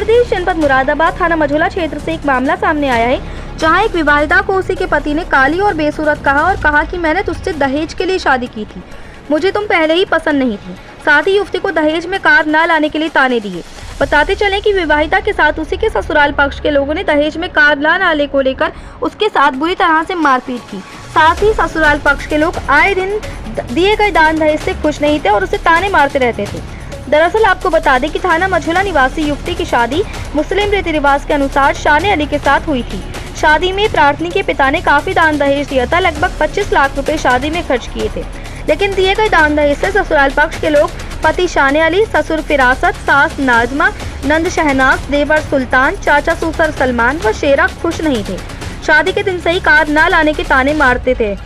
प्रदेश जनपद मुरादाबाद थाना मझोला क्षेत्र से एक मामला सामने आया है, जहां एक विवाहिता को उसी के पति ने काली और बेसूरत कहा और कहा कि मैंने तुझसे दहेज के लिए शादी की थी, मुझे तुम पहले ही पसंद नहीं थी। साथ ही युवती को दहेज में कार न लाने के लिए ताने दिए। बताते चले कि विवाहिता के साथ उसी के ससुराल पक्ष के लोगों ने दहेज में कार न लाने को लेकर उसके साथ बुरी तरह से मारपीट की। साथ ही ससुराल पक्ष के लोग आए दिन दिए गए दान दहेज से खुश नहीं थे और उसे ताने मारते रहते थे। दरअसल आपको बता दें कि थाना मझोला निवासी युवती की शादी मुस्लिम रीति रिवाज के अनुसार शान अली के साथ हुई थी। शादी में प्रार्थनी के पिता ने काफी दान दहेज दिया था। लगभग 25 लाख रुपए शादी में खर्च किए थे, लेकिन दिए गए दान दहेज से ससुराल पक्ष के लोग पति शान अली, ससुर फिरासत, सास नाजमा, नंद शहनाज, देवर सुल्तान, चाचा सुसर सलमान व शेरा खुश नहीं थे। शादी के दिन से ही कार न लाने के ताने मारते थे,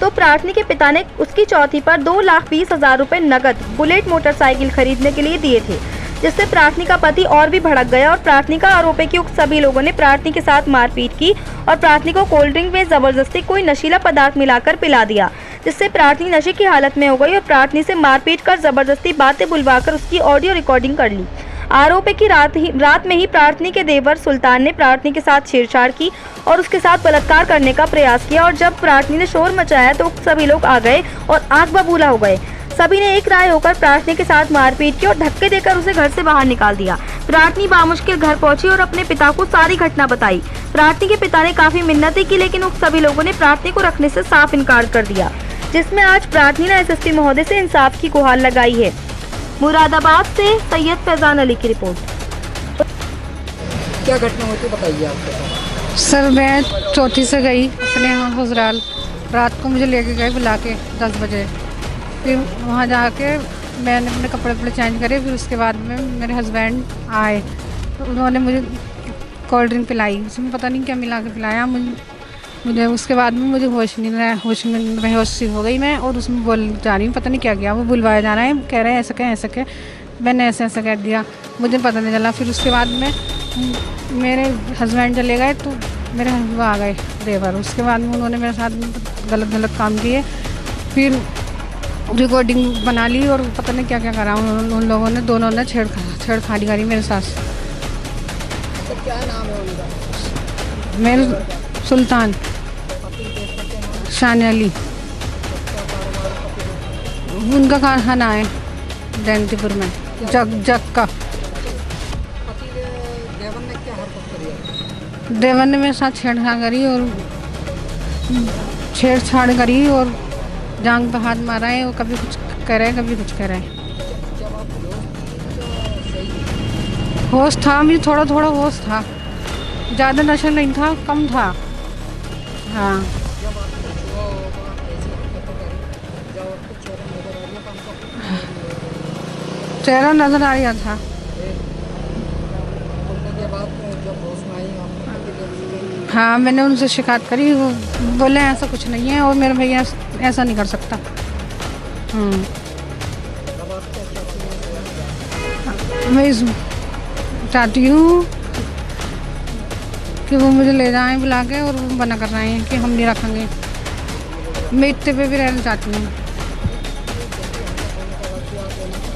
तो प्रार्थनी के पिता ने उसकी चौथी पर 2,20,000 रुपए नगद बुलेट मोटरसाइकिल खरीदने के लिए दिए थे, जिससे प्रार्थनी का पति और भी भड़क गया और प्रार्थनी का आरोप है कि उक्त सभी लोगों ने प्रार्थनी के साथ मारपीट की और प्रार्थनी को कोल्ड ड्रिंक में जबरदस्ती कोई नशीला पदार्थ मिलाकर पिला दिया, जिससे प्रार्थनी नशे की हालत में हो गई और प्रार्थनी से मारपीट कर जबरदस्ती बातें बुलवाकर उसकी ऑडियो रिकॉर्डिंग कर ली। आरोप है कि रात में ही प्रार्थनी के देवर सुल्तान ने प्रार्थनी के साथ छेड़छाड़ की और उसके साथ बलात्कार करने का प्रयास किया और जब प्रार्थनी ने शोर मचाया तो सभी लोग आ गए और आग बबूला हो गए। सभी ने एक राय होकर प्रार्थनी के साथ मारपीट की और धक्के देकर उसे घर से बाहर निकाल दिया। प्रार्थनी बामुश्किल घर पहुंची और अपने पिता को सारी घटना बताई। प्रार्थनी के पिता ने काफी मिन्नतें की, लेकिन उन सभी लोगों ने प्रार्थनी को रखने से साफ इनकार कर दिया, जिसमें आज प्रार्थनी ने एसएसपी महोदय से इंसाफ की गुहार लगाई है। मुरादाबाद से सैयद फैजान अली की रिपोर्ट। क्या घटना होती बताइए आपको। सर मैं चौथी से गई अपने यहाँ ससुराल, रात को मुझे लेके गए बुला के 10 बजे। फिर वहाँ जाके मैंने अपने कपड़े चेंज करे। फिर उसके बाद में मेरे हस्बैंड आए तो उन्होंने मुझे कोल्ड ड्रिंक पिलाई, उसमें पता नहीं क्या मिला के पिलाया मुझे। उसके बाद में मुझे होश नहीं रहा, बेहोश सी हो गई मैं और उसमें बोल जा रही हूँ, पता नहीं क्या किया। वो बुलवाया जा रहा है, कह रहे हैं ऐसा कह मैंने ऐसा कह दिया, मुझे पता नहीं चला। फिर उसके बाद में मेरे हस्बैंड चले गए तो मेरे वो आ गए देवर। उसके बाद में उन्होंने मेरे साथ गलत काम किए। फिर रिकॉर्डिंग बना ली और पता नहीं क्या करा उन लोगों ने। दोनों ने छेड़खानी करी मेरे साथ। तो क्या नाम है उनका? मेरे सुल्तान शान अली, उनका कारखाना है जयंतीपुर में, जग का। देवर ने मेरे साथ छेड़छाड़ करी और जांग पे हाथ मारा है। वो कभी कुछ कह रहे हैं, कभी कुछ कह रहे हैं। होश था, मुझे थोड़ा होश था, ज़्यादा नशा नहीं था, कम था। हाँ चेहरा नजर आ रहा था। हाँ मैंने उनसे शिकायत करी, वो बोले ऐसा कुछ नहीं है और मेरा भैया ऐसा नहीं कर सकता। मैं चाहती हूँ कि वो मुझे ले जाएं बुला के, और वो मना कर रहे हैं कि हम नहीं रखेंगे। मैं इतने पे भी रहना चाहती हूँ।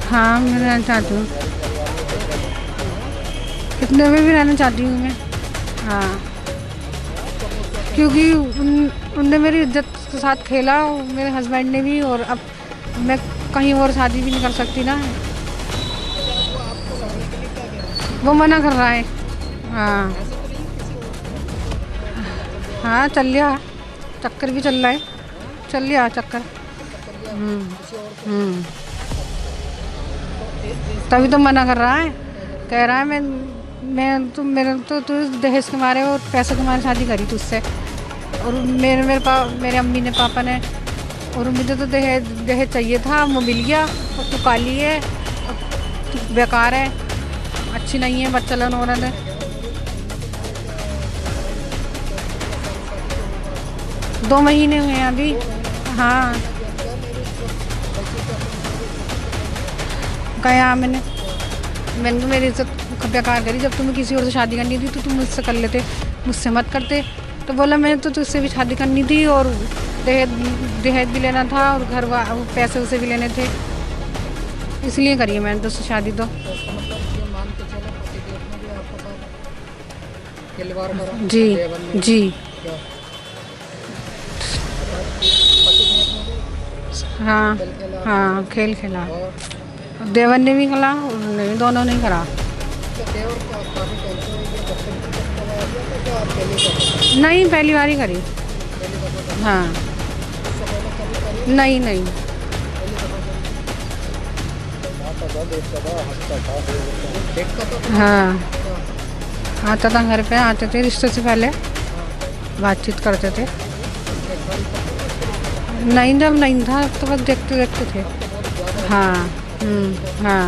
हाँ मैं रहना चाहती हूँ, कितने पे भी रहना चाहती हूँ मैं। हाँ क्योंकि उनने मेरी इज्जत के साथ खेला, मेरे हस्बैंड ने भी, और अब मैं कहीं और शादी भी नहीं कर सकती ना। वो मना कर रहा है। हाँ चल लिया, चक्कर भी चल रहा है, चल लिया चक्कर। तभी तो मना कर रहा है, कह रहा है मैं तो मेरे तो दहेज के मारे और पैसे के मारे शादी करी तुझसे, और मेरे अम्मी ने पापा ने, और मुझे तो दहेज चाहिए था, वो मिल गया। और तू काली है, तू बेकार है, अच्छी नहीं है, बच्चा औरत है। 2 महीने हुए हैं अभी। हाँ कहा मैंने तो मेरी इज्जत बेकार करी। जब तुम्हें किसी और से शादी करनी थी तो तुम मुझसे कर लेते, मुझसे मत करते। तो बोला मैंने तो तुझसे भी शादी करनी थी और दहेज भी लेना था और पैसे उसे भी लेने थे, इसलिए करी है मैंने तुझसे शादी। तो खिलवाड़ करा? जी देवर ने? जी क्या? पति ने अपने हाँ खेल खेला? हाँ खेल खेला। और देवर ने भी खेला, उन्होंने भी, दोनों ने करा। क्या देवर का काफी टेंशन हुई है, बच्चे की टिकट करवाया गया था, क्या आप पहले कर नहीं, पहली बार ही करी। पहली दफा कर? हाँ इससे पहले कभी करी? नहीं नहीं। पहली दफा करी? देखता तो था? हाँ क्या? आता था घर पे, आते थे रिश्ते से पहले, बातचीत करते थे। देखभाल करते थे? नहीं, जब नहीं था तो बस देखते देखते थे। तो बहुत ज़्यादा हाँ हाँ।